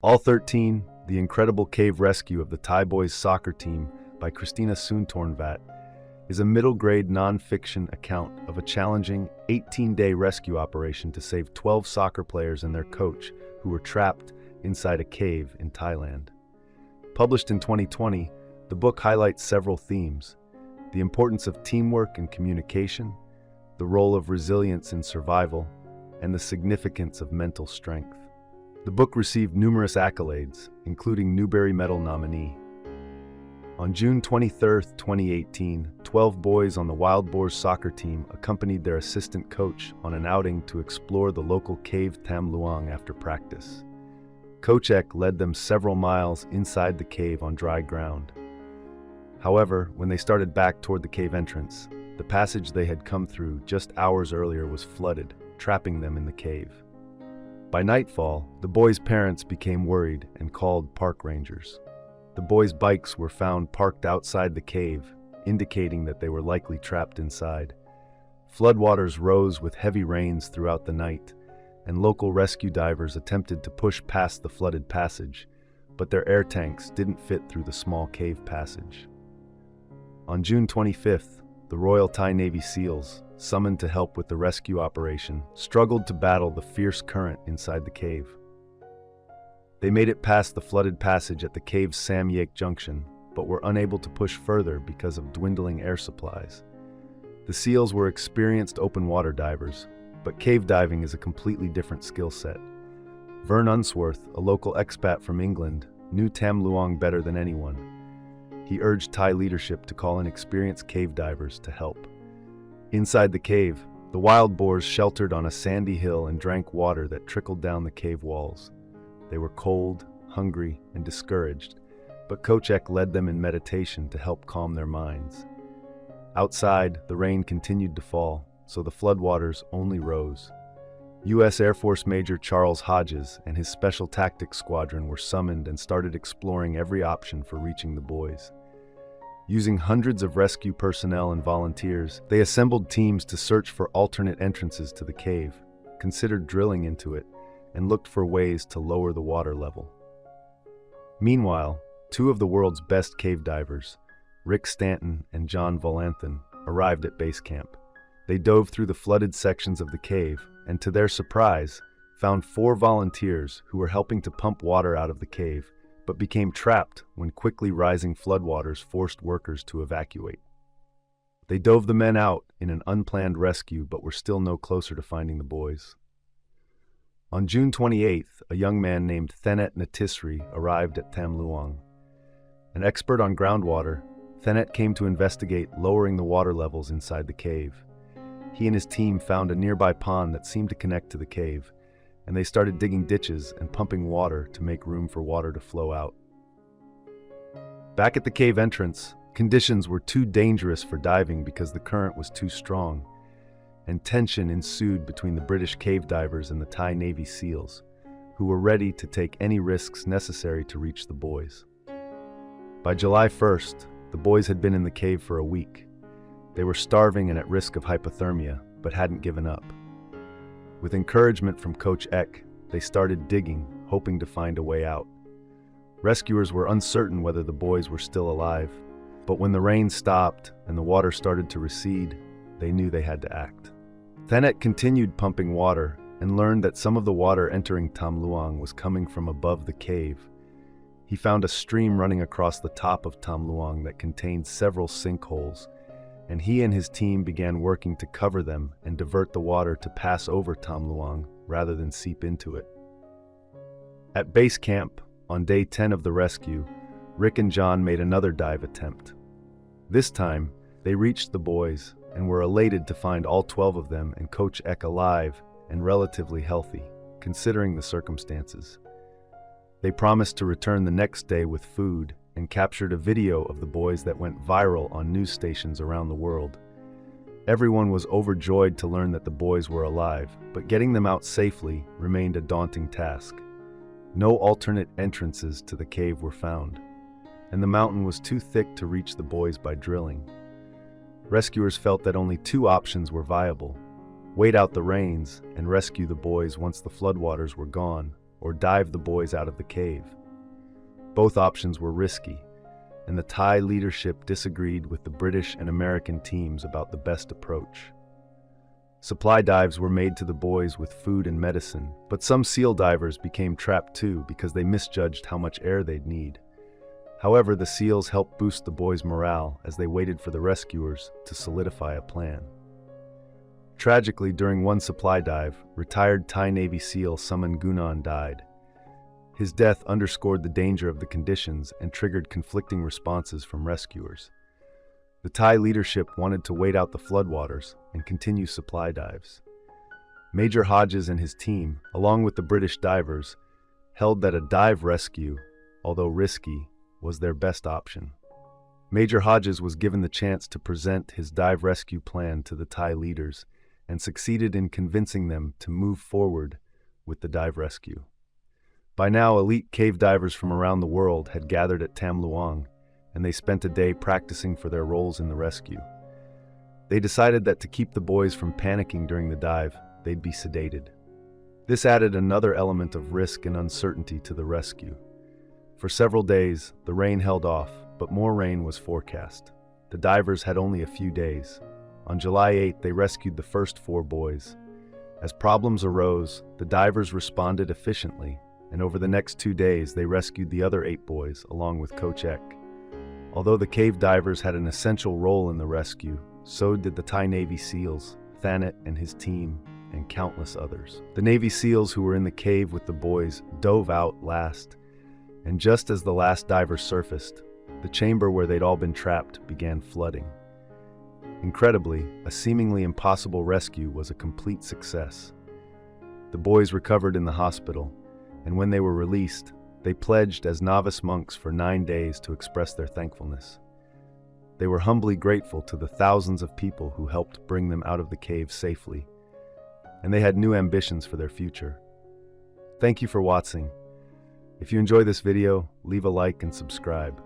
All 13, The Incredible Cave Rescue of the Thai Boys Soccer Team by Christina Soontornvat, is a middle-grade nonfiction account of a challenging 18-day rescue operation to save 12 soccer players and their coach who were trapped inside a cave in Thailand. Published in 2020, the book highlights several themes: the importance of teamwork and communication, the role of resilience in survival, and the significance of mental strength. The book received numerous accolades, including Newbery Medal nominee. On June 23, 2018, 12 boys on the Wild Boars soccer team accompanied their assistant coach on an outing to explore the local cave Tham Luang after practice. Coach Ek led them several miles inside the cave on dry ground. However, when they started back toward the cave entrance, the passage they had come through just hours earlier was flooded, trapping them in the cave. By nightfall, the boys' parents became worried and called park rangers. The boys' bikes were found parked outside the cave, indicating that they were likely trapped inside. Floodwaters rose with heavy rains throughout the night, and local rescue divers attempted to push past the flooded passage, but their air tanks didn't fit through the small cave passage. On June 25th, the Royal Thai Navy SEALs, summoned to help with the rescue operation, struggled to battle the fierce current inside the cave. They made it past the flooded passage at the cave's Sam Yak Junction, but were unable to push further because of dwindling air supplies. The SEALs were experienced open water divers, but cave diving is a completely different skill set. Vern Unsworth, a local expat from England, knew Tham Luang better than anyone. He urged Thai leadership to call in experienced cave divers to help. Inside the cave, the wild boars sheltered on a sandy hill and drank water that trickled down the cave walls. They were cold, hungry, and discouraged, but Coach Ek led them in meditation to help calm their minds. Outside, the rain continued to fall, so the floodwaters only rose. U.S. Air Force Major Charles Hodges and his Special Tactics Squadron were summoned and started exploring every option for reaching the boys. Using hundreds of rescue personnel and volunteers, they assembled teams to search for alternate entrances to the cave, considered drilling into it, and looked for ways to lower the water level. Meanwhile, two of the world's best cave divers, Rick Stanton and John Volanthen, arrived at base camp. They dove through the flooded sections of the cave and, to their surprise, found 4 volunteers who were helping to pump water out of the cave, but became trapped when quickly rising floodwaters forced workers to evacuate. They dove the men out in an unplanned rescue, but were still no closer to finding the boys. On June 28th, a young man named Thanet Natisri arrived at Tham Luang. An expert on groundwater, Thanet came to investigate lowering the water levels inside the cave. He and his team found a nearby pond that seemed to connect to the cave, and they started digging ditches and pumping water to make room for water to flow out. Back at the cave entrance, conditions were too dangerous for diving because the current was too strong, and tension ensued between the British cave divers and the Thai Navy SEALs, who were ready to take any risks necessary to reach the boys. By July 1st, the boys had been in the cave for a week. They were starving and at risk of hypothermia, but hadn't given up. With encouragement from Coach Ek, they started digging, hoping to find a way out. Rescuers were uncertain whether the boys were still alive, but when the rain stopped and the water started to recede, they knew they had to act. Thanet continued pumping water and learned that some of the water entering Tham Luang was coming from above the cave. He found a stream running across the top of Tham Luang that contained several sinkholes, and he and his team began working to cover them and divert the water to pass over Tham Luang rather than seep into it. At base camp, on day 10 of the rescue, Rick and John made another dive attempt. This time, they reached the boys and were elated to find all 12 of them and Coach Ek alive and relatively healthy, considering the circumstances. They promised to return the next day with food and captured a video of the boys that went viral on news stations around the world. Everyone was overjoyed to learn that the boys were alive, but getting them out safely remained a daunting task. No alternate entrances to the cave were found, and the mountain was too thick to reach the boys by drilling. Rescuers felt that only 2 options were viable: wait out the rains and rescue the boys once the floodwaters were gone, or dive the boys out of the cave. Both options were risky, and the Thai leadership disagreed with the British and American teams about the best approach. Supply dives were made to the boys with food and medicine, but some SEAL divers became trapped too because they misjudged how much air they'd need. However, the SEALs helped boost the boys' morale as they waited for the rescuers to solidify a plan. Tragically, during one supply dive, retired Thai Navy SEAL Suman Gunan died. His death underscored the danger of the conditions and triggered conflicting responses from rescuers. The Thai leadership wanted to wait out the floodwaters and continue supply dives. Major Hodges and his team, along with the British divers, held that a dive rescue, although risky, was their best option. Major Hodges was given the chance to present his dive rescue plan to the Thai leaders and succeeded in convincing them to move forward with the dive rescue. By now, elite cave divers from around the world had gathered at Tham Luang, and they spent a day practicing for their roles in the rescue. They decided that to keep the boys from panicking during the dive, they'd be sedated. This added another element of risk and uncertainty to the rescue. For several days, the rain held off, but more rain was forecast. The divers had only a few days. On July 8, they rescued the first 4 boys. As problems arose, the divers responded efficiently, and over the next 2 days, they rescued the other 8 boys, along with Coach Ek. Although the cave divers had an essential role in the rescue, so did the Thai Navy SEALs, Thanat and his team, and countless others. The Navy SEALs who were in the cave with the boys dove out last, and just as the last diver surfaced, the chamber where they'd all been trapped began flooding. Incredibly, a seemingly impossible rescue was a complete success. The boys recovered in the hospital, and when they were released, they pledged as novice monks for 9 days to express their thankfulness. They were humbly grateful to the thousands of people who helped bring them out of the cave safely, and they had new ambitions for their future. Thank you for watching. If you enjoy this video, leave a like and subscribe.